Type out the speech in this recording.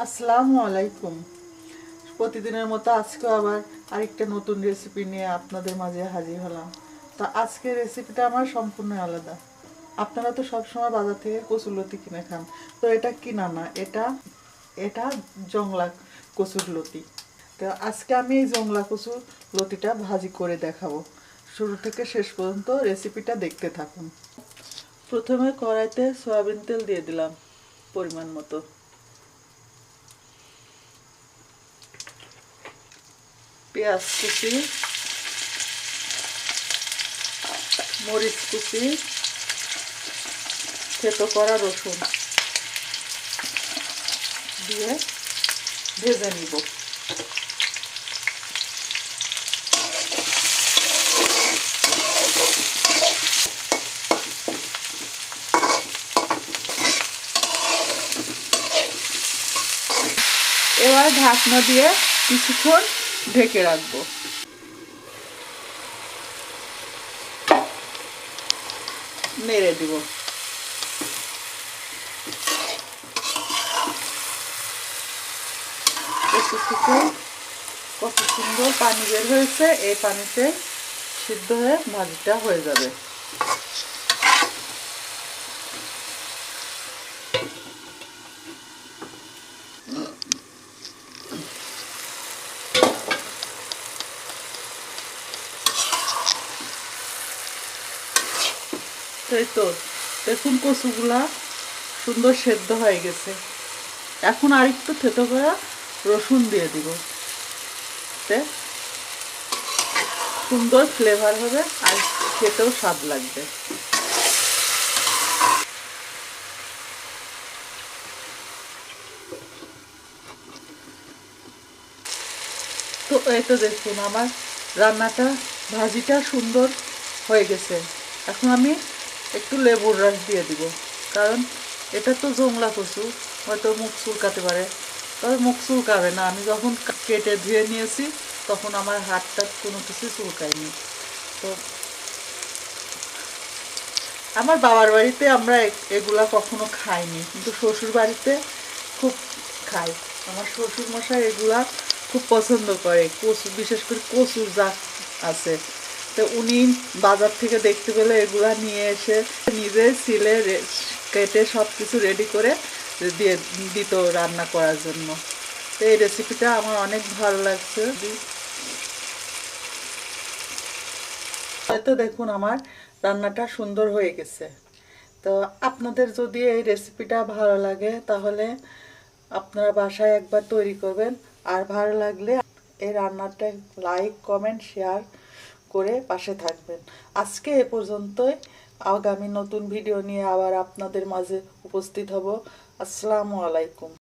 আসসালামু আলাইকুম। প্রতিদিনের মতো আজকে আবার আরেকটা নতুন রেসিপি নিয়ে আপনাদের মাঝে হাজির হলাম। তো আজকের রেসিপিটা আমার সম্পূর্ণ আলাদা। আপনারা তো সবসময় বাজার থেকে কচুরলতি কিনে খান, তো এটা কিনা না, এটা এটা জংলা কচুর লতি। তো আজকে আমি এই জংলা কচুর লতিটা ভাজি করে দেখাবো। শুরু থেকে শেষ পর্যন্ত রেসিপিটা দেখতে থাকুন। প্রথমে কড়াইতে সয়াবিন তেল দিয়ে দিলাম পরিমাণ মতো। পেঁয়াজ কুচি, মরিচ কুচি, থেতো করা রসুন দিয়ে ভেজে নিব। এবার ঢাকনা দিয়ে কিছুক্ষণ ঢেকে রাখবো। নেড়ে দিব। কচু থেকে কত সুন্দর পানি বের হয়েছে, এই পানিতে সিদ্ধ হয়ে ভাজিটা হয়ে যাবে। তাই তো দেখুন কচুগুলা সুন্দর সেদ্ধ হয়ে গেছে। এখন আরেকটু থেতো করা রসুন দিয়ে দিব, সুন্দর ফ্লেভার হবে আর খেতেও স্বাদ লাগবে। তো এই তো দেখুন আমার রান্নাটা ভাজিটা সুন্দর হয়ে গেছে। এখন আমি একটু লেবুর রস দিয়ে দিব, কারণ এটা তো জংলা কচু, হয়তো মুখ চুলকাতে পারে, তবে মুখ চুলকাবে না। আমি যখন কেটে ধুয়ে নিয়েছি তখন আমার হাতটা কোনো কিছু চুলকায়নি। তো আমার বাবার বাড়িতে আমরা এগুলা কখনো খাইনি, কিন্তু শ্বশুর বাড়িতে খুব খাই। আমার শ্বশুর মশাই এগুলা খুব পছন্দ করে, কচু, বিশেষ করে কচুর জাত আছে। তো উনি বাজার থেকে দেখতে পেলে এগুলা নিয়ে এসে নিজে ছিলে কেটে সব কিছু রেডি করে দিয়ে দিত রান্না করার জন্য। তো এই রেসিপিটা আমার অনেক ভালো লাগছে। হয়তো দেখুন আমার রান্নাটা সুন্দর হয়ে গেছে। তো আপনাদের যদি এই রেসিপিটা ভালো লাগে তাহলে আপনারা বাসায় একবার তৈরি করবেন। আর ভালো লাগলে এই রান্নাটা লাইক, কমেন্ট, শেয়ার করে পাশে থাকবেন। আজকে এ পর্যন্তই। আগামী নতুন ভিডিও নিয়ে আবার আপনাদের মাঝে উপস্থিত হব। আসসালামু আলাইকুম।